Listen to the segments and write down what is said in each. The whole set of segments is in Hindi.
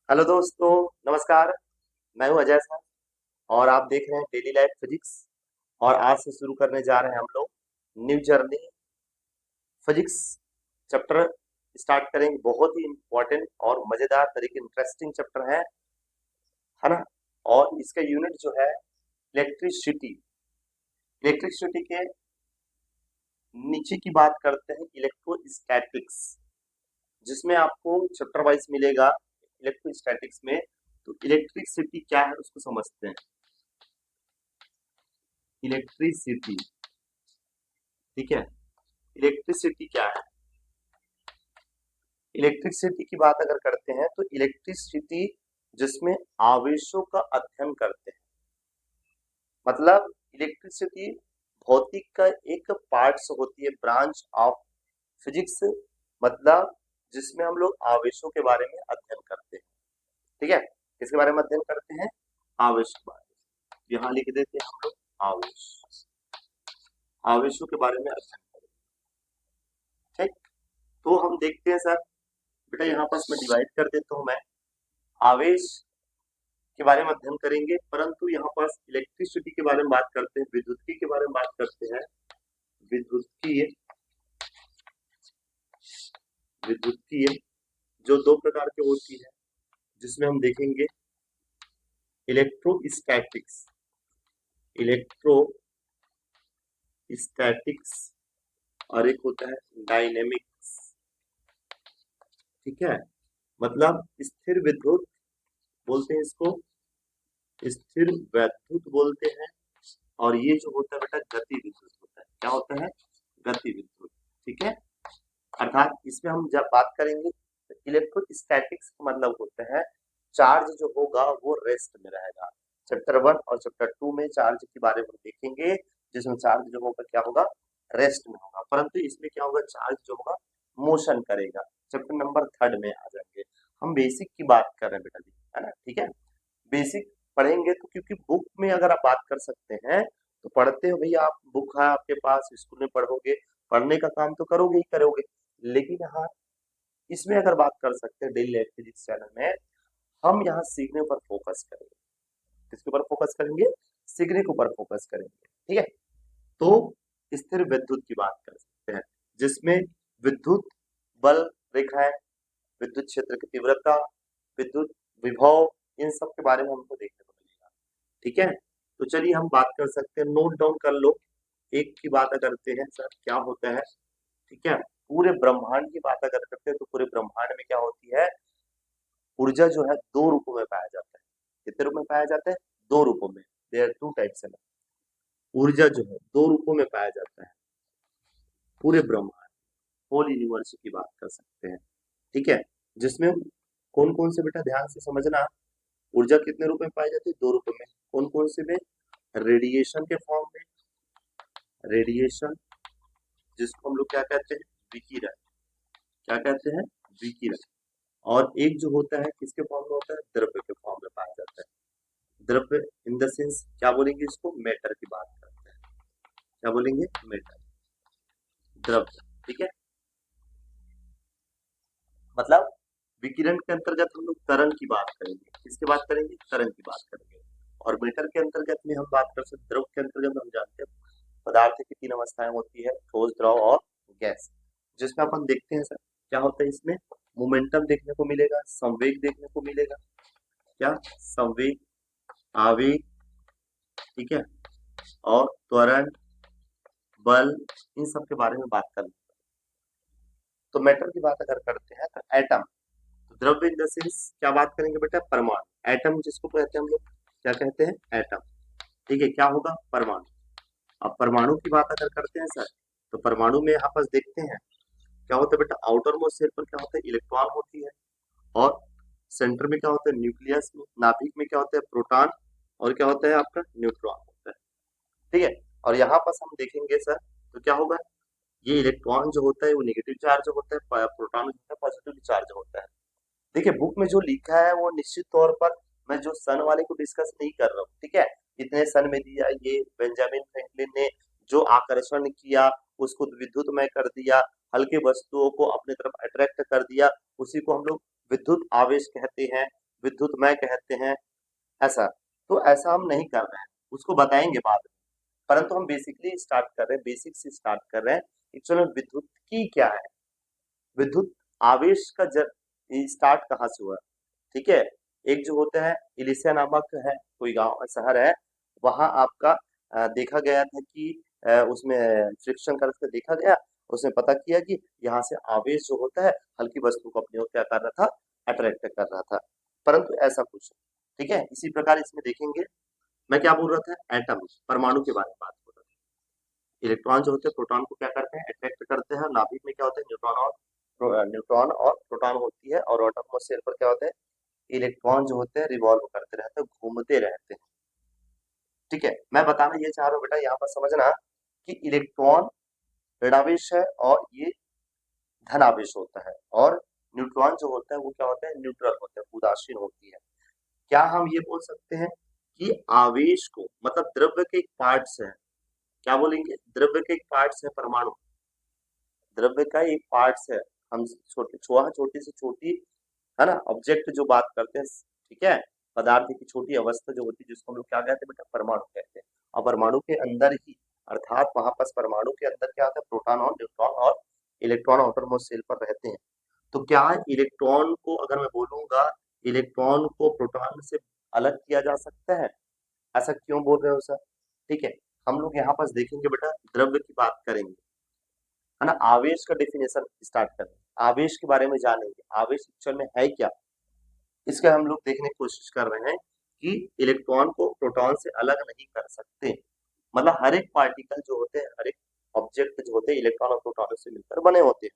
हेलो दोस्तों, नमस्कार। मैं हूं अजय सर और आप देख रहे हैं डेली लाइफ फिजिक्स। और आज से शुरू करने जा रहे हैं हम लोग new journey physics chapter start करेंगे। बहुत ही इंपॉर्टेंट और मजेदार तरीके इंटरेस्टिंग चैप्टर है ना। और इसका यूनिट जो है इलेक्ट्रिसिटी। इलेक्ट्रिसिटी के नीचे की बात करते हैं इलेक्ट्रोस्टैटिक्स, जिसमें आपको चैप्टर वाइज मिलेगा इलेक्ट्रोस्टैटिक्स में। तो इलेक्ट्रिसिटी क्या है उसको समझते हैं। इलेक्ट्रिसिटी, ठीक है। इलेक्ट्रिसिटी क्या है? इलेक्ट्रिसिटी की बात अगर करते हैं तो इलेक्ट्रिसिटी जिसमें आवेशों का अध्ययन करते हैं, मतलब इलेक्ट्रिसिटी भौतिक का एक पार्ट्स होती है, ब्रांच ऑफ फिजिक्स, मतलब जिसमें हम लोग आवेशों के बारे में अध्ययन करते हैं। ठीक है, किसके बारे में अध्ययन करते हैं? आवेश के बारे में। यहाँ लिख देते हैं हम लोग आवेश, आवेशों के बारे में अध्ययन करें। ठीक, तो हम देखते हैं सर, बेटा यहाँ पर मैं डिवाइड कर देता हूँ। मैं आवेश के बारे में अध्ययन करेंगे, परंतु यहाँ पर इलेक्ट्रिसिटी के बारे में बात करते हैं, विद्युतीय के बारे में बात करते हैं। विद्युतीय, विद्युतीय जो दो प्रकार की होती है, जिसमें हम देखेंगे इलेक्ट्रोस्टैटिक्स, इलेक्ट्रोस्टैटिक्स और एक होता है डायनेमिक्स। ठीक है, मतलब स्थिर विद्युत बोलते हैं इसको, स्थिर वैद्युत बोलते हैं। और ये जो होता है बेटा गति विद्युत होता है। क्या होता है? गति विद्युत। ठीक है, अर्थात इसमें हम जब बात करेंगे तो इलेक्ट्रोस्टैटिक्स का मतलब होता है चार्ज जो होगा वो रेस्ट में रहेगा। चैप्टर 1 और चैप्टर 2 में चार्ज के बारे में देखेंगे, जिसमें चार्ज जो होगा क्या होगा? रेस्ट में होगा। परंतु इसमें क्या होगा? चार्ज जो होगा मोशन करेगा। चैप्टर नंबर 3 में आ जाएंगे। हम बेसिक की बात कर रहे हैं बेटा जी, है ना। ठीक है, बेसिक पढ़ेंगे तो, क्योंकि बुक में अगर आप बात कर सकते हैं तो पढ़ते हो भैया, आप बुक है आपके पास, स्कूल में पढ़ोगे, पढ़ने का काम तो करोगे ही करोगे। लेकिन यहाँ इसमें अगर बात कर सकते हैं डेली लाइफ फिजिक्स चैनल में, हम यहाँ सीखने पर फोकस करेंगे। किसके ऊपर फोकस करेंगे? सीखने के ऊपर फोकस करेंगे। ठीक है, तो स्थिर विद्युत की बात कर सकते हैं, जिसमें विद्युत बल रेखाएं, विद्युत क्षेत्र की तीव्रता, विद्युत विभव, इन सब के बारे में हमको देखने को मिलेगा। ठीक है, तो चलिए हम बात कर सकते हैं, नोट डाउन कर लो। एक की बात करते हैं सर, क्या होता है? ठीक है, पूरे ब्रह्मांड की बात अगर करते हैं तो पूरे ब्रह्मांड में क्या होती है? ऊर्जा जो है दो रूपों में पाया जाता है। कितने रूप में पाया जाता है? दो रूपों में। देयर टू टाइप्स है। ऊर्जा जो है दो रूपों में पाया जाता है पूरे ब्रह्मांड, होल यूनिवर्स की बात कर सकते हैं। ठीक है, जिसमें कौन कौन से, बेटा ध्यान से समझना, ऊर्जा कितने रूप में पाई जाती है? दो रूप में। कौन कौन से में? रेडिएशन के फॉर्म में, रेडिएशन जिसको हम लोग क्या कहते हैं? विकिरण। क्या कहते हैं? विकिरण। और एक जो होता है किसके फॉर्म में होता है? द्रव्य के फॉर्म में पाया जाता है। द्रव्य इन द सेंस क्या बोलेंगे इसको? मैटर की बात करते हैं। क्या बोलेंगे? मैटर, द्रव्य। ठीक है, मतलब विकिरण के अंतर्गत हम लोग तरंग की बात करेंगे। किसकी बात करेंगे? तरंग की बात करेंगे। और मैटर के अंतर्गत में हम बात कर सकते हैं, द्रव के अंतर्गत हम जानते हैं पदार्थ की तीन अवस्थाएं होती है, ठोस, द्रव और गैस। जिसमें अपन देखते हैं सर क्या होता है, इसमें मोमेंटम देखने को मिलेगा, संवेग देखने को मिलेगा। क्या? संवेग, आवेग, ठीक है, और त्वरण, बल, इन सब के बारे में बात कर। तो मैटर की बात अगर करते हैं तो एटम, तो द्रव्य इन द सेंस क्या बात करेंगे बेटा? परमाणु। एटम जिसको कहते हैं हम लोग, क्या कहते हैं? एटम। ठीक है, क्या होगा? परमाणु। अब परमाणु की बात अगर करते हैं सर, तो परमाणु में यहाँ पर देखते हैं क्या होता है बेटा? आउटर मोस्ट शेल पर क्या होता है? इलेक्ट्रॉन होती है। और सेंटर में क्या होता है? न्यूक्लियस में, नाभिक में क्या होता है? प्रोटॉन। और क्या होता है आपका? न्यूट्रॉन होता है। ठीक है, और यहाँ पर हम देखेंगे सर तो क्या होगा? ये इलेक्ट्रॉन जो होता है वो नेगेटिव चार्ज होता है, प्रोटॉन जो है पॉजिटिव चार्ज होता है। देखिए बुक में जो लिखा है वो निश्चित तौर पर, मैं जो सन वाले को डिस्कस नहीं कर रहा हूँ। ठीक है, इतने सन में दिया, ये बेंजामिन फ्रैंकलिन ने जो आकर्षण किया उसको विद्युतमय कर दिया, हल्के वस्तुओं को अपने तरफ अट्रैक्ट कर दिया, उसी को हम लोग विद्युत आवेश कहते हैं। विद्युतमय कहते हैं, ऐसा। तो ऐसा हम नहीं कर रहे हैं, उसको बताएंगे बाद में, परंतु हम बेसिकली स्टार्ट कर रहे हैं, बेसिक से स्टार्ट कर रहे हैं। एक्चुअली विद्युत की क्या है, विद्युत आवेश का स्टार्ट कहाँ से हुआ, ठीक है। एक जो होता है इलिसिया नामक है, कोई गांव शहर है, वहां आपका देखा गया था कि उसमें फ्रिक्शन करके देखा गया, उसने पता किया कि यहाँ से आवेश जो होता है हल्की वस्तु को अपनी ओर क्या कर रहा था, अट्रैक्ट कर रहा था, परंतु ऐसा कुछ, ठीक है। इसी प्रकार इसमें देखेंगे, मैं क्या बोल रहा था, एटम, परमाणु के बारे में बात कर रहा था। इलेक्ट्रॉन जो होते हैं प्रोटॉन को क्या करते हैं, अट्रैक्ट करते हैं। नाभिक में क्या होता है, न्यूट्रॉन और प्रोटॉन होती है, और एटम शेल पर क्या होता है, इलेक्ट्रॉन जो होते हैं रिवॉल्व करते रहते हैं, घूमते रहते हैं, ठीक है। मैं बताना ये चाह रहा हूँ बेटा, यहाँ पर समझना कि इलेक्ट्रॉन ऋणावेश है और ये धनावेश होता है, और न्यूट्रॉन जो होता है वो क्या होता है, न्यूट्रल होता है, उदासीन होती है। क्या हम ये बोल सकते हैं कि आवेश को, मतलब द्रव्य के एक पार्ट्स है, क्या बोलेंगे, द्रव्य के एक पार्ट्स है परमाणु, द्रव्य का एक पार्ट्स है। हम छोटी से छोटी, है ना, ऑब्जेक्ट जो बात करते हैं, ठीक है, पदार्थ की छोटी अवस्था जो होती है जिसको हम लोग क्या कहते हैं बेटा, परमाणु कहते हैं। और परमाणु के अंदर ही, अर्थात वहां पर परमाणु के अंदर क्या होता है, प्रोटॉन और न्यूट्रॉन और इलेक्ट्रॉन आउटरमोस्ट शेल पर रहते हैं। तो क्या इलेक्ट्रॉन को, अगर मैं बोलूंगा इलेक्ट्रॉन को प्रोटॉन से अलग किया जा सकता है, ऐसा क्यों बोल रहे हो सर, ठीक है। हम लोग यहाँ पास देखेंगे बेटा, द्रव्य की बात करेंगे, है ना, आवेश का डेफिनेशन स्टार्ट करेंगे, आवेश के बारे में जानेंगे, आवेश एक्चुअल में है क्या, इसका हम लोग देखने की कोशिश कर रहे हैं कि इलेक्ट्रॉन को प्रोटॉन से अलग नहीं कर सकते। मतलब हर एक पार्टिकल जो होते हैं, हर एक ऑब्जेक्ट जो होते हैं इलेक्ट्रॉन और प्रोटॉन से मिलकर बने होते हैं।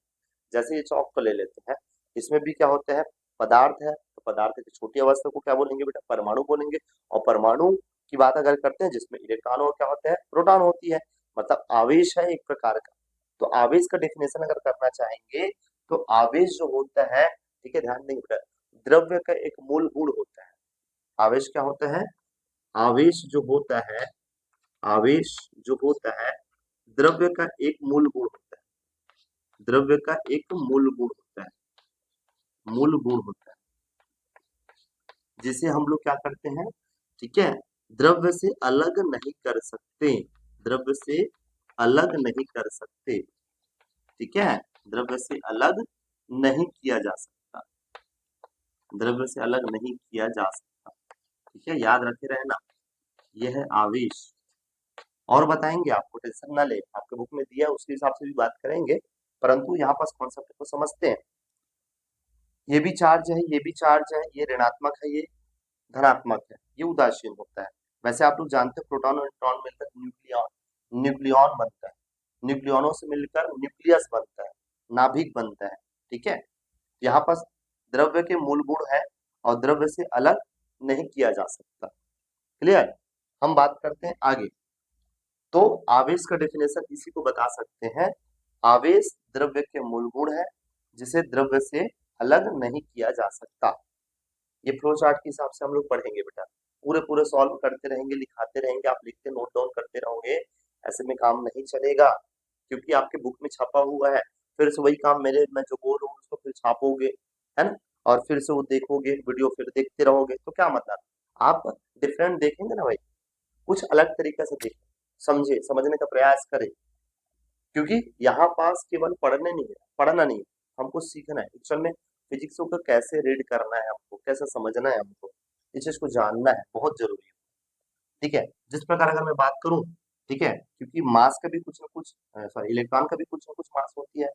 जैसे ये चौक को ले लेते हैं, इसमें भी क्या होता है, पदार्थ है, तो पदार्थ की छोटी अवस्था को क्या बोलेंगे बेटा, परमाणु बोलेंगे। और परमाणु की बात अगर करते हैं जिसमें इलेक्ट्रॉन और क्या होता है, प्रोटॉन होती है, मतलब आवेश है एक प्रकार का। तो आवेश का डेफिनेशन अगर करना चाहेंगे, तो आवेश जो होता है, ठीक है, ध्यान देंगे बेटा, द्रव्य का एक मूल गुण होता है। आवेश क्या होता है, आवेश जो होता है, आवेश जो होता है द्रव्य का एक मूल गुण होता है, द्रव्य का एक मूल गुण होता है, मूल गुण होता है, जिसे हम लोग क्या करते हैं, ठीक है, द्रव्य से अलग नहीं कर सकते, द्रव्य से अलग नहीं कर सकते, ठीक है, द्रव्य से अलग नहीं किया जा सकता, द्रव्य से अलग नहीं किया जा सकता, ठीक है, याद रखे रहना, यह है आवेश। और बताएंगे, आपको टेंशन ना ले, आपके बुक में दिया उसके हिसाब से भी बात करेंगे, परंतु यहाँ पास कॉन्सेप्ट को समझते हैं। ये भी चार्ज है, ये भी चार्ज है, ये ऋणात्मक है, ये धनात्मक है, ये उदासीन होता है। वैसे आप लोग जानते हैं प्रोटॉन और न्यूट्रॉन मिलकर न्यूक्लियॉन न्यूक्लियॉन बनता है, न्यूक्लियॉनों से मिलकर न्यूक्लियस बनता है, नाभिक बनता है, ठीक है। यहाँ पर द्रव्य के मूल गुण है और द्रव्य से अलग नहीं किया जा सकता, क्लियर। हम बात करते हैं आगे। तो आवेश का डेफिनेशन इसी को बता सकते हैं, आवेश द्रव्य के मूल गुण है जिसे द्रव्य से अलग नहीं किया जा सकता। ये फ्लो चार्ट के हिसाब से हम लोग पढ़ेंगे बेटा, पूरे पूरे सॉल्व करते रहेंगे, लिखाते रहेंगे, आप लिखते नोट डाउन करते रहोगे, ऐसे में काम नहीं चलेगा, क्योंकि आपके बुक में छपा हुआ है, फिर से वही काम मेरे, मैं जो बोल रहा हूँ उसको फिर छापोगे, है ना, और फिर से वो देखोगे वीडियो, फिर देखते रहोगे, तो क्या मतलब, आप डिफरेंट देखेंगे ना भाई, कुछ अलग तरीके से देखें, समझे, समझने का प्रयास करें, क्योंकि यहाँ पास केवल पढ़ने नहीं है, पढ़ना नहीं है, हमको सीखना है। एक्चुअल में फिजिक्स को कैसे रीड करना है, हमको कैसे समझना है, हमको इस चीज को जानना है, बहुत जरूरी है, ठीक है। जिस प्रकार अगर मैं बात करूं, ठीक है, क्योंकि मास का भी कुछ ना कुछ, सॉरी, इलेक्ट्रॉन का भी कुछ ना कुछ मास होती है,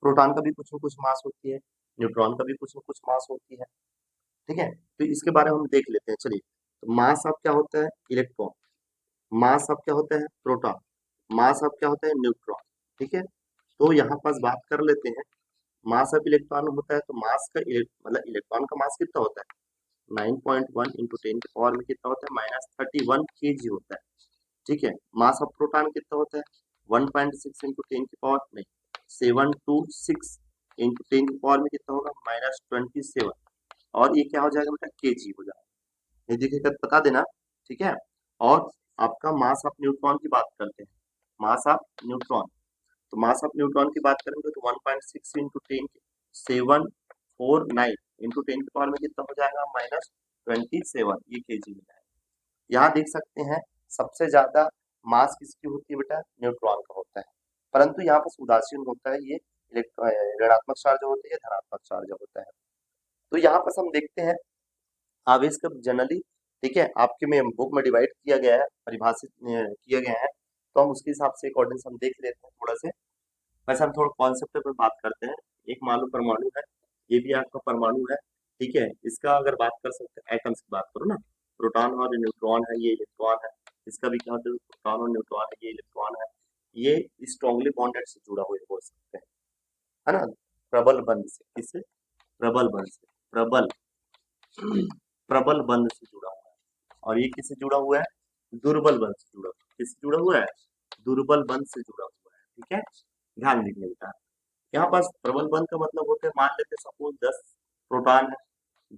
प्रोटॉन का भी कुछ ना कुछ मास होती है, न्यूट्रॉन का भी कुछ ना कुछ मास होती है, ठीक है। तो इसके बारे में हम देख लेते हैं, चलिए। तो मास अब क्या होता है, इलेक्ट्रॉन, मास अब क्या होता है, प्रोटॉन, मास अब क्या होता है, न्यूट्रॉन, ठीक है। तो यहाँ पास बात कर लेते हैं, मास ऑफ इलेक्ट्रॉन होता है, तो मास का मतलब इलेक्ट्रॉन का मास कितना होता है, 9.1 इंटू 10 की पावर में कितना होता है, -31 kg होता है, ठीक है। मास ऑफ प्रोटॉन कितना होता है, 1.6 इंटू 10 की पावर नहीं, 726 इंटू 10 की पावर में कितना होगा, -27, और ये क्या हो जाएगा बेटा, kg हो जाएगा, ये देखिएगा बता देना, ठीक है। और आपका मास ऑफ न्यूट्रॉन की बात करते हैं, मास ऑफ न्यूट्रॉन, तो मास ऑफ न्यूट्रॉन की बात करेंगे तो 1.6 इंटू 10 749 इंटू 10 की पावर में कितना हो जाएगा -27, ये केजी में है। यहाँ देख सकते हैं सबसे ज्यादा मास किसकी होती है बेटा, न्यूट्रॉन का होता है, परंतु यहाँ पर उदासीन होता है ये ऋणात्मक चार्ज होती है, धनात्मक चार्ज होता है। तो यहाँ पर हम देखते हैं आवेश का जनरली, ठीक है, आपके में बुक में डिवाइड किया गया है, परिभाषित किया गया है, तो हम उसके हिसाब से अकॉर्डिंग हम देख लेते हैं थोड़ा से। वैसे हम थोड़ा कॉन्सेप्ट पर बात करते हैं। एक मान लो परमाणु है, ये भी आपका परमाणु है, ठीक है, इसका अगर बात कर सकते हैं एटम्स की बात करो ना, प्रोटॉन और न्यूट्रॉन है, ये इलेक्ट्रॉन है, इसका भी क्या होता है, प्रोटॉन और न्यूट्रॉन है, ये इलेक्ट्रॉन है, ये स्ट्रॉन्गली बॉन्डेड से जुड़ा हुआ हो सकते हैं, है ना, प्रबल बंध से, किससे, प्रबल बंध से, प्रबल बंध से जुड़ा हुआ है। और ये किससे जुड़ा हुआ है, दुर्बल बंध से जुड़ा हुआ है, किससे जुड़ा हुआ है, दुर्बल बंध से जुड़ा हुआ है, ठीक है, ध्यान रखने का। यहाँ पास प्रबल बंध का मतलब होता है, मान लेते हैं सपोज 10 प्रोटॉन है,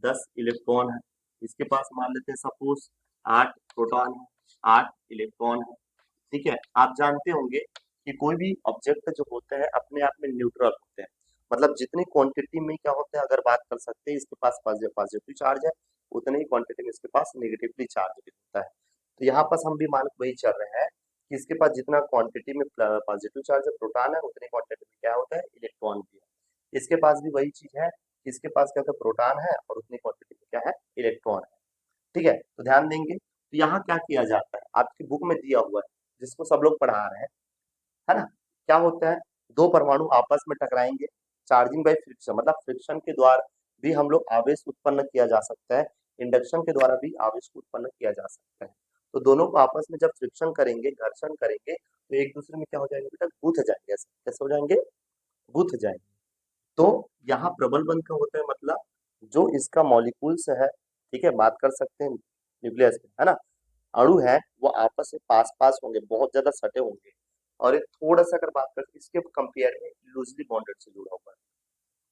10 इलेक्ट्रॉन है, इसके पास मान लेते हैं सपोज 8 प्रोटॉन है, 8 इलेक्ट्रॉन है, ठीक है। आप जानते होंगे कि कोई भी ऑब्जेक्ट जो होते हैं अपने आप में न्यूट्रल होते हैं, मतलब जितनी क्वांटिटी में क्या होता है, अगर बात कर सकते हैं इसके पास पॉजिटिव चार्ज है, उतनी ही क्वांटिटी में इसके पास नेगेटिवली चार्ज भी होता है। तो यहाँ पास हम भी मान वही चल रहे हैं कि इसके पास जितना क्वांटिटी में पॉजिटिव चार्ज है प्रोटॉन है, उतनी क्वांटिटी में क्या होता है, इलेक्ट्रॉन भी है। इसके पास भी वही चीज है, इसके पास क्या होता है, प्रोटॉन है और उतनी क्वांटिटी में क्या है, इलेक्ट्रॉन है, ठीक है। तो ध्यान देंगे, तो यहाँ क्या किया जाता है, आपकी बुक में दिया हुआ है जिसको सब लोग पढ़ा रहे हैं, है ना, क्या होता है, दो परमाणु आपस में टकराएंगे, चार्जिंग बाय फ्रिक्शन, मतलब फ्रिक्शन के द्वारा भी हम लोग आवेश उत्पन्न किया जा सकता है, इंडक्शन के द्वारा भी आवेश उत्पन्न किया जा सकता है। तो दोनों को आपस में जब फ्रिक्शन करेंगे, घर्षण करेंगे, तो एक दूसरे में क्या हो जाएंगे बेटा, गुथ जाएंगे, कैसे हो जाएंगे, गुथ जाएंगे। तो यहाँ प्रबल बंध का होता है मतलब जो इसका मॉलिक्यूल्स है, ठीक है, बात कर सकते हैं न्यूक्लियस में, है ना, अणु है वो आपस में पास पास होंगे, बहुत ज्यादा सटे होंगे, और एक थोड़ा सा अगर बात करें इसके कंपेयर में लूजली बॉन्डेड से जुड़ा हुआ है।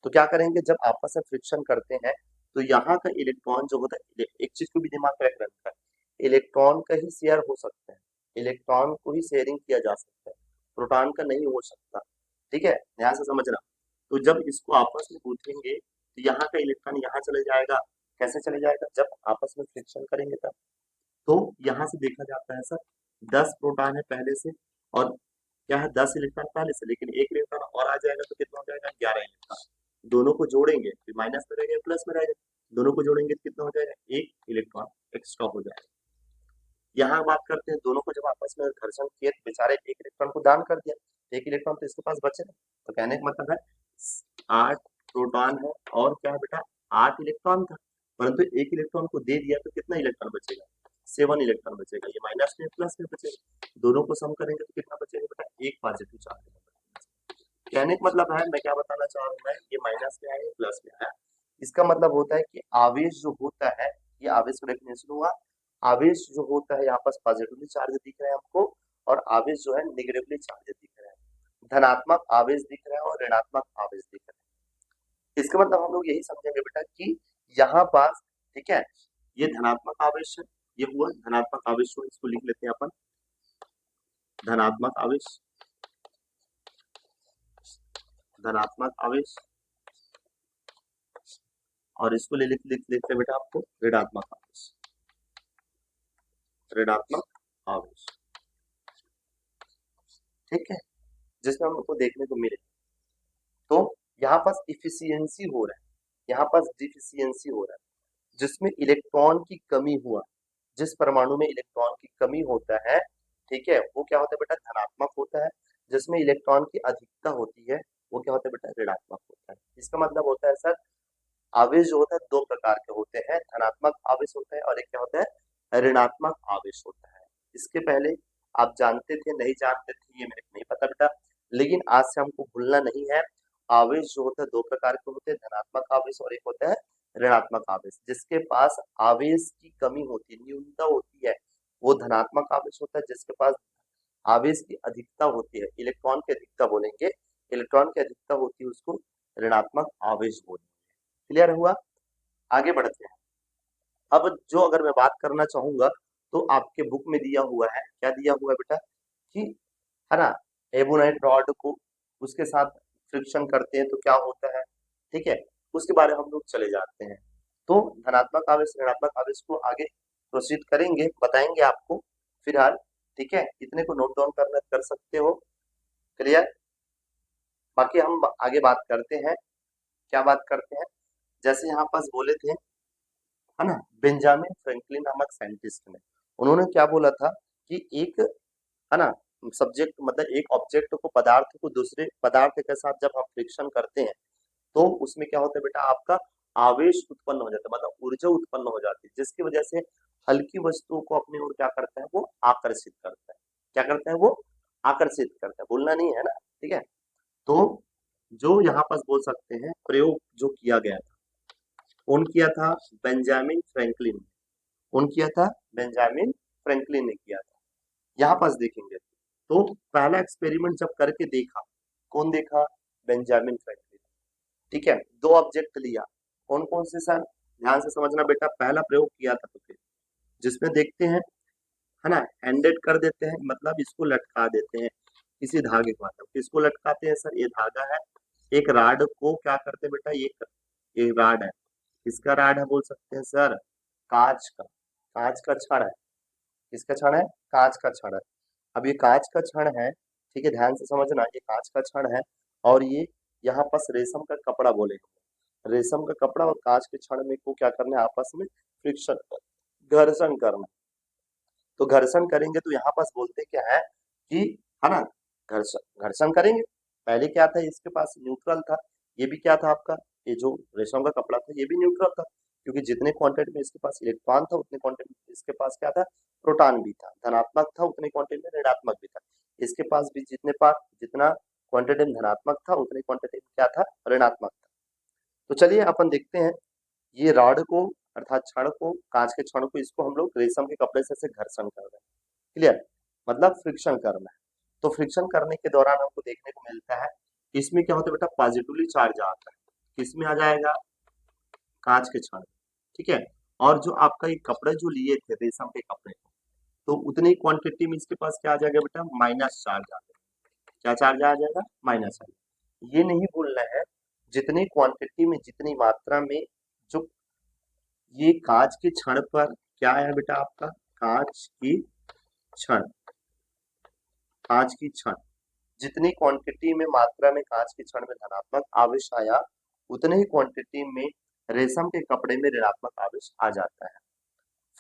तो क्या करेंगे, जब आपस में फ्रिक्शन करते हैं तो यहाँ का इलेक्ट्रॉन जो होता है, एक चीज को भी दिमाग में रखना है, इलेक्ट्रॉन का ही शेयर हो सकता है, इलेक्ट्रॉन को ही शेयरिंग किया जा सकता है, प्रोटॉन का नहीं हो सकता, ठीक है, ध्यान से समझना। तो जब इसको आपस में गूंथेंगे तो यहाँ का इलेक्ट्रॉन यहाँ चले जाएगा, कैसे चले जाएगा, जब आपस में फ्रिक्शन करेंगे तब। तो यहाँ से देखा जाता है सर 10 प्रोटॉन है पहले से, और क्या है 10 इलेक्ट्रॉन पहले से, लेकिन एक इलेक्ट्रॉन और आ जाएगा तो कितना हो जाएगा, 11 इलेक्ट्रॉन। दोनों को जोड़ेंगे फिर माइनस में रहेगा प्लस में रहेगा, दोनों को जोड़ेंगे तो कितना हो जाएगा, एक इलेक्ट्रॉन एक्स्ट्रा हो जाएगा। यहाँ बात करते हैं दोनों को जब आपस में घर्षण किए तो बेचारे एक इलेक्ट्रॉन को दान कर दिया, एक इलेक्ट्रॉन तो इसके पास बचे, तो कहने का मतलब है 8 प्रोटॉन है और क्या है बेटा 8 इलेक्ट्रॉन था, परंतु एक इलेक्ट्रॉन को दे दिया तो कितना इलेक्ट्रॉन बचेगा, 7 इलेक्ट्रॉन बचेगा, ये माइनस में प्लस में बचेगा, दोनों को सम करेंगे तो कितना बचेगा बेटा, एक पॉजिटिव चार्ज। कहने का मतलब है, मैं क्या बताना चाह रहा हूँ, मैं ये माइनस में है प्लस में है, इसका मतलब होता है कि आवेश जो होता है, ये आवेश का डेफिनेशन हुआ, आवेश जो होता है यहाँ पास पॉजिटिवली चार्ज दिख रहे हैं हमको, और आवेश जो है निगेटिवली चार्ज दिख रहे हैं, धनात्मक आवेश दिख रहे हैं और ऋणात्मक आवेश दिख रहे हैं। इसका मतलब हम लोग यही समझेंगे बेटा कि यहाँ पास, ठीक है, ये धनात्मक आवेश है, ये हुआ धनात्मक आवेश, को इसको लिख लेते हैं अपन, धनात्मक आवेश, धनात्मक आवेश, और इसको लिख लेते हैं बेटा आपको ऋणात्मक आवेश, ऋणात्मक आवेश, ठीक है, जिसमें हम लोग को देखने को मिले। तो यहाँ पास इफिशियंसी हो रहा है, यहाँ पास डिफिशियंसी हो रहा है, जिसमें इलेक्ट्रॉन की कमी हुआ, जिस परमाणु में इलेक्ट्रॉन की कमी होता है, ठीक है, वो क्या होता है बेटा, धनात्मक होता है, जिसमें इलेक्ट्रॉन की अधिकता होती है वो क्या होता है बेटा, ऋणात्मक होता है। इसका मतलब होता है सर आवेश जो होता है दो प्रकार के होते हैं, धनात्मक आवेश होता है और एक क्या होता है, ऋणात्मक आवेश होता है। इसके पहले आप जानते थे नहीं जानते थे ये मेरे को नहीं पता बेटा, लेकिन आज से हमको भूलना नहीं है, आवेश जो होता है दो प्रकार के होते हैं, धनात्मक आवेश और एक होता है ऋणात्मक आवेश। जिसके पास आवेश की कमी होती है, न्यूनता होती है, वो धनात्मक आवेश होता है, जिसके पास आवेश की अधिकता होती है, इलेक्ट्रॉन की अधिकता बोलेंगे, इलेक्ट्रॉन की अधिकता होती है उसको ऋणात्मक आवेश बोलेंगे। क्लियर हुआ, आगे बढ़ते हैं। अब जो अगर मैं बात करना चाहूंगा तो आपके बुक में दिया हुआ है, क्या दिया हुआ है बेटा, कि है ना, एबोनाइट रॉड को उसके साथ फ्रिक्शन करते हैं तो क्या होता है, ठीक है, उसके बारे में हम लोग चले जाते हैं। तो धनात्मक आवेश ऋणात्मक आवेश को आगे प्रोसीड करेंगे, बताएंगे आपको फिलहाल। ठीक है, इतने को नोट डाउन करना कर सकते हो। क्लियर? बाकी हम आगे बात करते हैं। क्या बात करते हैं? जैसे यहाँ पास बोले थे, है ना, बेंजामिन फ्रैंकलिन नामक साइंटिस्ट ने, उन्होंने क्या बोला था कि एक, है ना, सब्जेक्ट मतलब एक ऑब्जेक्ट को, पदार्थ को दूसरे पदार्थ के साथ जब हम फ्रिक्शन करते हैं तो उसमें क्या होता है बेटा, आपका आवेश उत्पन्न हो जाता है, मतलब ऊर्जा उत्पन्न हो जाती है, जिसकी वजह से हल्की वस्तुओं को अपनी ओर क्या करता है, वो आकर्षित करता है। क्या करता है? वो आकर्षित करता है। बोलना नहीं है ना, ठीक है। तो जो यहाँ पास बोल सकते हैं प्रयोग जो किया गया था, कौन किया था? Benjamin Franklin. कौन किया था? बेंजामिन फ्रैंकलिन ने किया था। यहाँ पास देखेंगे तो पहला एक्सपेरिमेंट जब करके देखा, कौन देखा? Benjamin Franklin. ठीक है, दो ऑब्जेक्ट लिया। कौन कौन से सर? ध्यान से समझना बेटा, पहला प्रयोग किया था तो फिर जिसमें देखते हैं, है ना, एंडेड कर देते हैं, मतलब इसको लटका देते हैं किसी धागे के माध्यम। किसको लटकाते हैं सर? ये धागा है, एक राड को क्या करते हैं बेटा, ये राड है। किसका राड है बोल सकते हैं सर? कांच का। कांच का छड़ है। किसका छड़ है? कांच का छड़ है। अब ये कांच का छड़ है, ठीक है, ध्यान से समझना, ये कांच का छड़ है और ये यहाँ पास रेशम का कपड़ा बोले, रेशम का कपड़ा और कांच के छड़ में को क्या करना है, आपस में फ्रिक्शन, घर्षण करना। तो घर्षण करेंगे तो यहाँ पास बोलते क्या है कि, है ना, घर्षण घर्षण करेंगे। पहले क्या था, इसके पास न्यूट्रल था, ये भी क्या था आपका, ये जो रेशम का कपड़ा था ये भी न्यूट्रल था, क्योंकि जितने क्वांटिटी में इसके पास इलेक्ट्रॉन था उतने क्वांटिटी में इसके पास क्या था, प्रोटॉन भी था। धनात्मक था उतने क्वांटिटी में ऋणात्मक भी था। इसके पास भी जितना क्वांटिटी में धनात्मक था उतने क्वांटिटी में क्या था, ऋणात्मक था। तो चलिए अपन देखते हैं, ये रॉड को अर्थात छड़ को, कांच के छड़ को, इसको हम लोग रेशम के कपड़े से घर्षण कर रहे हैं। क्लियर? मतलब फ्रिक्शन करना है। तो फ्रिक्शन करने के दौरान हमको देखने को मिलता है, इसमें क्या होता है बेटा, पॉजिटिवली चार्ज आता है। किसमें आ जाएगा? कांच के छड़। ठीक है। और जो आपका ये कपड़े जो लिए थे रेशम के कपड़े, तो उतनी क्वांटिटी में इसके पास क्या आ जाएगा बेटा, माइनस चार्ज आ जाएगा। क्या चार्ज आ जाएगा? Minus charge. ये नहीं भूलना है, जितनी क्वांटिटी में, जितनी मात्रा में जो ये कांच के छड़ पर क्या है बेटा आपका, कांच की छड़, कांच की छड़, जितनी क्वांटिटी में मात्रा में कांच की छड़ में धनात्मक आवेश आया, उतने ही क्वांटिटी में रेशम के कपड़े में ऋणात्मक आवेश आ जाता है।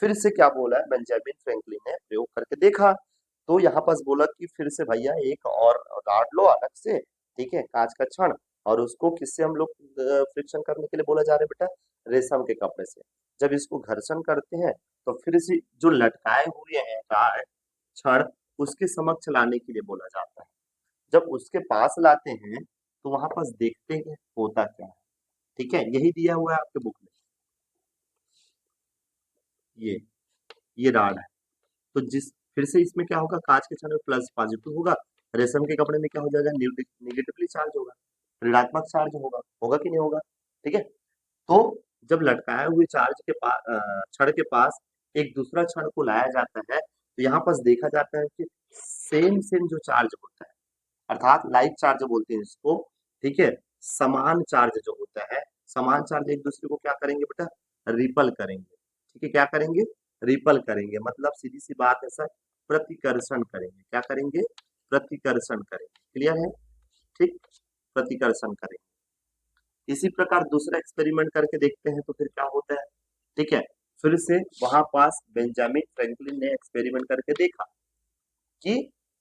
फिर से क्या बोला है बेंजामिन फ्रैंकलिन ने, प्रयोग करके देखा, तो यहाँ पास बोला कि फिर से भैया एक और रॉड लो अलग से, ठीक है, कांच का छड़, और उसको किससे हम लोग फ्रिक्शन करने के लिए बोला जा रहा है बेटा, रेशम के कपड़े से। जब इसको घर्षण करते हैं तो फिर से जो लटकाए हुए हैं तार, छड़, उसके समक्ष लाने के लिए बोला जाता है। जब उसके पास लाते हैं तो वहां पास देखते हैं होता क्या है। ठीक है, यही दिया हुआ है आपके बुक में, ये ये रॉड है। तो जिस फिर से इसमें क्या होगा, कांच के छड़ में प्लस पॉजिटिव होगा, रेशम के कपड़े में क्या हो जाएगा, निगेटिवली चार्ज होगा, ऋणात्मक चार्ज होगा। होगा कि नहीं होगा? ठीक है। तो जब लटकाए हुए चार्ज के पास, छड़ के पास एक दूसरा छड़ को लाया जाता है, तो यहाँ पास देखा जाता है कि सेम सेम जो चार्ज होता है, अर्थात लाइक चार्ज बोलते हैं इसको, ठीक है, समान चार्ज जो होता है, समान चार्ज एक दूसरे को क्या करेंगे बेटा, रिपल करेंगे। ठीक है, क्या करेंगे? रिपल करेंगे, मतलब सीधी सी बात है सर, प्रतिकर्षण करेंगे। क्या करेंगे? प्रतिकर्षण करेंगे। क्लियर है? ठीक, प्रतिकर्षण करेंगे। इसी प्रकार दूसरा एक्सपेरिमेंट करके देखते हैं तो फिर क्या होता है। ठीक है, फिर से वहां पास बेंजामिन फ्रैंकलिन ने एक्सपेरिमेंट करके देखा कि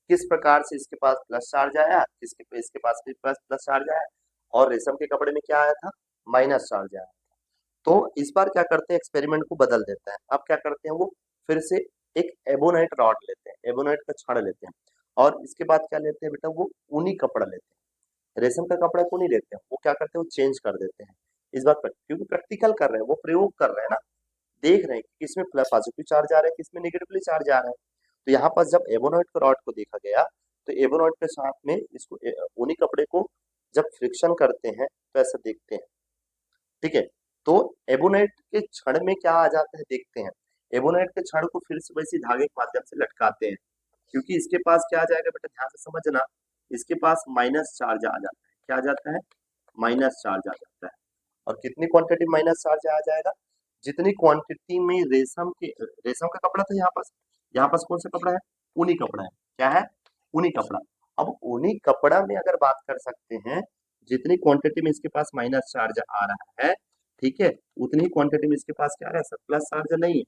किस प्रकार से इसके पास प्लस चार्ज आया, इसके पास भी प्लस प्लस चार्ज आया, और रेशम के कपड़े में क्या आया था, माइनस चार्ज आया। तो इस बार क्या करते हैं, एक्सपेरिमेंट को बदल देते हैं। अब क्या करते हैं वो, फिर से एक एबोनाइट रॉड लेते हैं, एबोनाइट का छड़ लेते हैं, और इसके बाद क्या लेते हैं बेटा, वो ऊनी कपड़ा लेते हैं। रेशम का कपड़ा को नहीं लेते हैं, वो क्या करते हैं, वो चेंज कर देते हैं। इस बात पर क्योंकि प्रैक्टिकल कर रहे हैं, वो प्रयोग कर रहे हैं ना, देख रहे हैं कि किसमें प्लस पॉजिटिव चार्ज आ रहा है, किसमें नेगेटिवली चार्ज आ रहा है। तो यहाँ पर जब एबोनाइट के रॉड को देखा गया, तो एबोनाइट के साथ में इसको ऊनी कपड़े को जब फ्रिक्शन करते हैं तो ऐसा देखते हैं। ठीक है, तो एबोनाइट के छड़ में क्या आ जाता है देखते हैं। एबोनाइट के छड़ को फिर से वैसे धागे के माध्यम से लटकाते हैं, क्योंकि इसके पास क्या आ जाएगा बेटा, ध्यान से समझना, इसके पास माइनस चार्ज आ जाता है। क्या आ जाता है? माइनस चार्ज आ जाता है। और कितनी क्वांटिटी माइनस चार्ज आ जाएगा, जितनी क्वांटिटी में रेशम का कपड़ा था यहाँ पास कौन सा कपड़ा है, ऊनी कपड़ा है, क्या है, ऊनी कपड़ा। अब ऊनी कपड़ा में अगर बात कर सकते हैं, जितनी क्वांटिटी में इसके पास माइनस चार्ज आ रहा है, ठीक है, उतनी क्वांटिटी में इसके पास क्या आ रहा है सर, प्लस चार्ज नहीं है।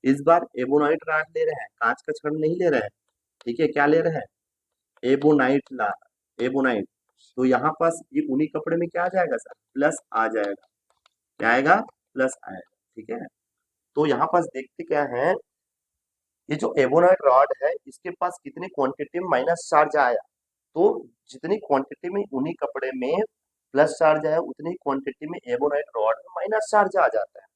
इस बार एबोनाइट रॉड ले रहे हैं, कांच का छड़ नहीं ले रहे हैं, ठीक है, क्या ले रहे हैं, एबोनाइट ला एबोनाइट। तो यहाँ पास ये ऊनी कपड़े में क्या आ जाएगा सर, प्लस आ जाएगा, क्या आएगा, प्लस आएगा, ठीक है। तो यहाँ पास देखते क्या है, ये जो एबोनाइट रॉड है इसके पास कितनी क्वांटिटी में माइनस चार्ज आया, तो जितनी क्वांटिटी में ऊनी कपड़े में प्लस चार्ज आया, उतनी क्वांटिटी में एबोनाइट रॉड में माइनस चार्ज आ जाता है।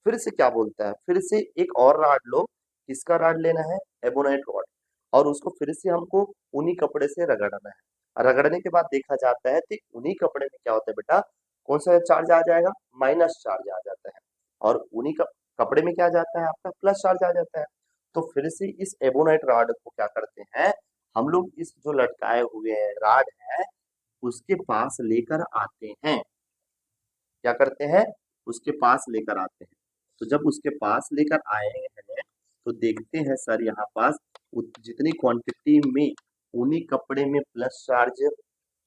फिर से क्या बोलता है, फिर से एक और रॉड लो, किसका रॉड लेना है, एबोनाइट रॉड, और उसको फिर से हमको ऊनी कपड़े से रगड़ना है। रगड़ने के बाद देखा जाता है कि ऊनी कपड़े में क्या होता है बेटा, कौन सा चार्ज आ जाएगा, माइनस चार्ज आ जाता है, और ऊनी कपड़े में क्या जाता है आपका, प्लस चार्ज आ जाता है। तो फिर से इस एबोनाइट रॉड को क्या करते हैं हम लोग, इस जो लटकाए हुए रॉड है उसके पास लेकर आते हैं, क्या करते हैं, उसके पास लेकर आते हैं। तो जब उसके पास लेकर आए हैं तो देखते हैं सर यहाँ पास जितनी क्वांटिटी में ऊनी कपड़े में प्लस चार्ज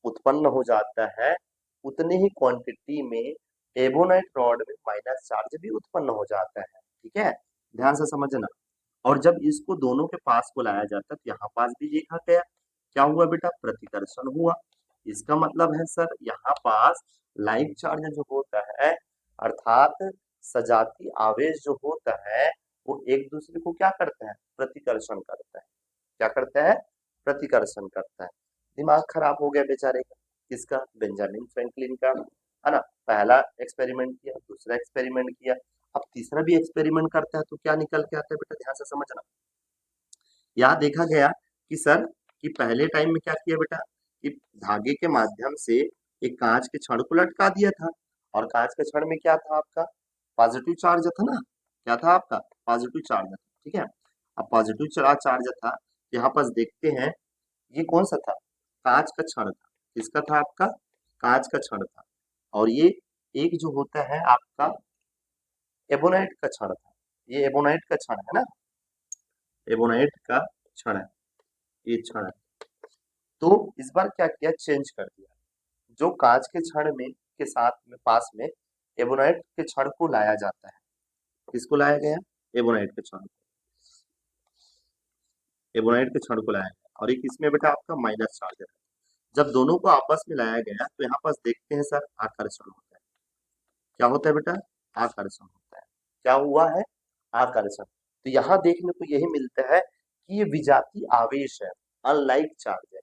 उत्पन्न हो जाता है, उतने ही क्वांटिटी में एबोनाइट रॉड में माइनस चार्ज भी उत्पन्न हो जाता है, ठीक है, ध्यान से समझना। और जब इसको दोनों के पास को लाया जाता है तो यहाँ पास भी देखा गया, क्या हुआ बेटा, प्रतिकर्षण हुआ। इसका मतलब है सर यहाँ पास लाइक चार्ज जो होता है, अर्थात सजाती आवेश जो होता है, वो एक दूसरे को क्या करता है, प्रतिकर्षण करता है, क्या करता है, प्रतिकर्षण करता है। दिमाग खराब हो गया बेचारे का, किसका, बेंजामिन फ्रैंकलिन का, है ना। पहला एक्सपेरिमेंट किया, दूसरा एक्सपेरिमेंट किया, अब तीसरा भी एक्सपेरिमेंट करता है, तो क्या निकल के आता है बेटा, ध्यान से समझना। यहाँ देखा गया कि सर कि पहले टाइम में क्या किया बेटा, कि धागे के माध्यम से एक कांच के छड़ को लटका दिया था, और कांच के छड़ में क्या था आपका, पॉजिटिव चार्ज था ना, क्या था आपका, पॉजिटिव चार्ज था, ठीक है। अब पॉजिटिव चार्ज था, यहाँ पास देखते हैं ये कौन सा था, कांच का छड़ था, किसका था आपका, कांच का छड़ था, और ये एक जो होता है आपका एबोनाइट का छड़ था, ये एबोनाइट का छड़ है ना, एबोनाइट का छड़ है, ये छड़ है। तो इस बार क्या किया, चेंज कर दिया, जो कांच के छड़ में के साथ में पास में एबोनाइट के छड़ को लाया जाता है, किसको लाया गया, एबोनाइट के छड़, एबोनाइट के छड़ को लाया गया, और एक इसमें बेटा आपका माइनस चार्ज है। जब दोनों को आपस में लाया गया तो यहाँ पास देखते हैं सर आकर्षण होता है, क्या होता है बेटा, आकर्षण होता है, क्या हुआ है, आकर्षण। तो यहाँ देखने को यही मिलता है कि ये विजातीय आवेश है, अनलाइक चार्ज है,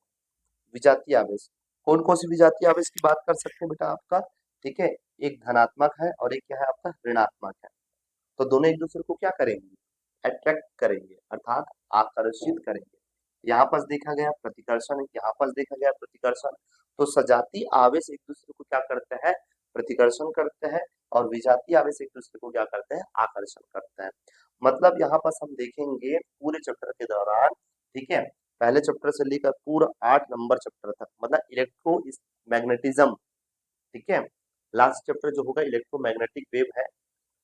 विजातीय आवेश। कौन कौन सी विजातीय आवेश की बात कर सकते हैं बेटा आपका, ठीक है, एक धनात्मक है और एक क्या है आपका ऋणात्मक है। तो दोनों एक दूसरे को क्या करेंगे, अट्रैक्ट करेंगे, अर्थात आकर्षित करेंगे। यहाँ पास देखा गया प्रतिकर्षण, यहाँ पास देखा गया प्रतिकर्षण। तो सजातीय आवेश एक दूसरे को क्या करता है, प्रतिकर्षण करता है, और विजातीय आवेश एक दूसरे को क्या करते हैं, आकर्षण करता है। मतलब यहाँ पास हम देखेंगे पूरे चैप्टर के दौरान, ठीक है, पहले चैप्टर से लेकर पूरा 8 नंबर चैप्टर तक, मतलब इलेक्ट्रो मैग्नेटिज्म, ठीक है, लास्ट चैप्टर जो होगा इलेक्ट्रोमैग्नेटिक वेव है,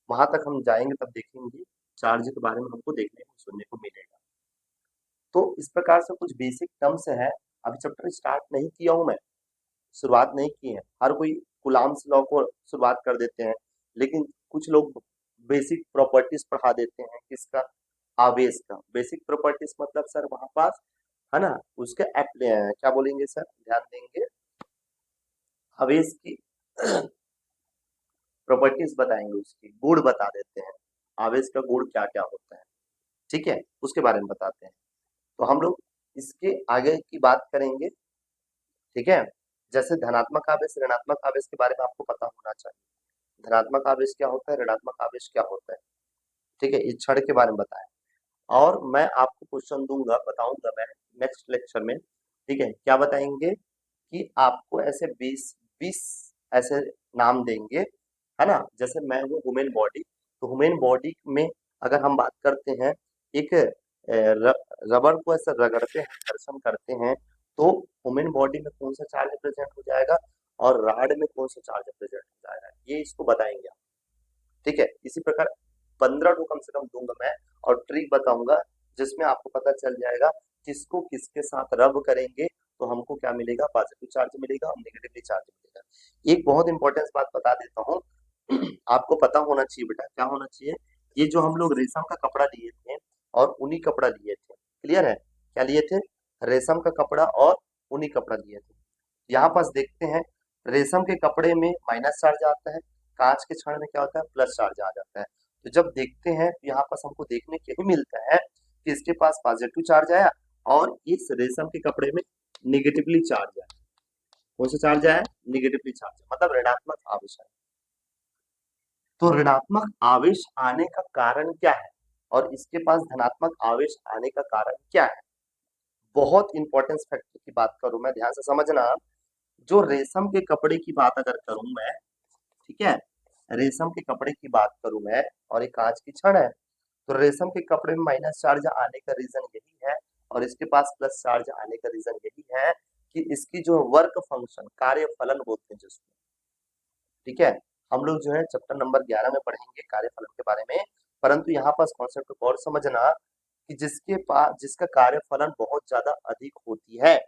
वहां तक हम जाएंगे तब देखेंगे चार्ज के बारे में हमको देखने को सुनने को मिलेगा। तो इस प्रकार से कुछ बेसिक टर्म्स है, अभी चैप्टर स्टार्ट नहीं किया हूं मैं, शुरुआत नहीं की है, हर कोई कुलाम्स लॉ को शुरुआत कर देते हैं, लेकिन कुछ लोग बेसिक प्रॉपर्टीज पढ़ा देते हैं, किसका, आवेश का। बेसिक प्रॉपर्टीज मतलब सर वहां पास है ना, उसके क्या बोलेंगे सर, ध्यान देंगे, आवेश की प्रॉपर्टीज बताएंगे, उसकी गुण बता देते हैं, आवेश का गुण क्या क्या होता है, ठीक है, उसके बारे में बताते हैं। तो हम लोग इसके आगे की बात करेंगे, ठीक है। जैसे धनात्मक आवेश ऋणात्मक आवेश के बारे में आपको पता होना चाहिए, धनात्मक आवेश क्या होता है, ऋणात्मक आवेश क्या होता है, ठीक है, इस क्षण के बारे में बताएं। और मैं आपको क्वेश्चन दूंगा, बताऊंगा मैं नेक्स्ट लेक्चर में, ठीक है, क्या बताएंगे कि आपको ऐसे 20 ऐसे नाम देंगे, है ना। जैसे मैं हूँ ह्यूमन बॉडी, तो ह्यूमन बॉडी में अगर हम बात करते हैं, एक रबर को ऐसे रगड़ते हैं, घर्षण करते हैं, तो ह्यूमन बॉडी में कौन सा चार्ज प्रेजेंट हो जाएगा, और राड में कौन सा चार्ज प्रेजेंट हो जाएगा, ये इसको बताएंगे हम। ठीक है, इसी प्रकार 15 कम से कम दूंगा मैं, और ट्रिक बताऊंगा जिसमें आपको पता चल जाएगा किसको किसके साथ रब करेंगे तो हमको क्या मिलेगा, पॉजिटिव चार्ज मिलेगा और नेगेटिव चार्ज मिलेगा। एक बहुत इंपॉर्टेंट बात बता देता हूँ आपको पता होना चाहिए बेटा, क्या होना चाहिए, ये जो हम लोग रेशम का कपड़ा लिए थे और ऊनी कपड़ा लिए थे, क्लियर है, क्या लिए थे, रेशम का कपड़ा और ऊनी कपड़ा लिए थे। यहाँ पास देखते हैं रेशम के कपड़े में माइनस चार्ज आता है, कांच के क्षण में क्या होता है, प्लस चार्ज आ जाता है। तो जब देखते हैं तो यहाँ पास हमको देखने के ही मिलता है कि इसके पास पॉजिटिव चार्ज आया और इस रेशम के कपड़े में निगेटिवली चार्ज आया। कौन सा चार्ज आया, निगेटिवली चार्ज, मतलब ऋणात्मक आवेश है। तो ऋणात्मक आवेश आने का कारण क्या है और इसके पास धनात्मक आवेश आने का कारण क्या है, बहुत इंपॉर्टेंस फैक्टर की बात करूं मैं, ध्यान से समझना। जो रेशम के कपड़े की बात अगर करूं मैं, ठीक है, रेशम के कपड़े की बात करूं मैं और एक कांच की छड़ है, तो रेशम के कपड़े में माइनस चार्ज आने का रीजन यही है और इसके पास प्लस चार्ज आने का रीजन यही है कि इसकी जो वर्क फंक्शन, कार्य फलन बोलते हैं जिसको, ठीक है, हम लोग जो है चैप्टर नंबर 11 में पढ़ेंगे कार्य फलन के बारे में। परंतु यहाँ पास कॉन्सेप्ट को और समझना कि जिसके पास, जिसका कार्य फलन बहुत ज्यादा अधिक होती है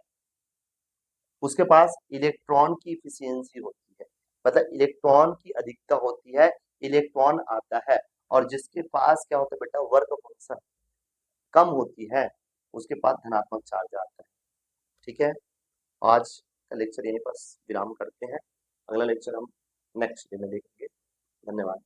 उसके पास इलेक्ट्रॉन की इफिशियंसी होती है, मतलब इलेक्ट्रॉन की अधिकता होती है, इलेक्ट्रॉन आता है, और जिसके पास क्या होता है बेटा, वर्क फंक्शन कम होती है उसके पास धनात्मक चार्ज आता है। ठीक है, आज का लेक्चर यहीं पर विराम करते हैं, अगला लेक्चर हम नेक्स्ट डे में देखेंगे। धन्यवाद।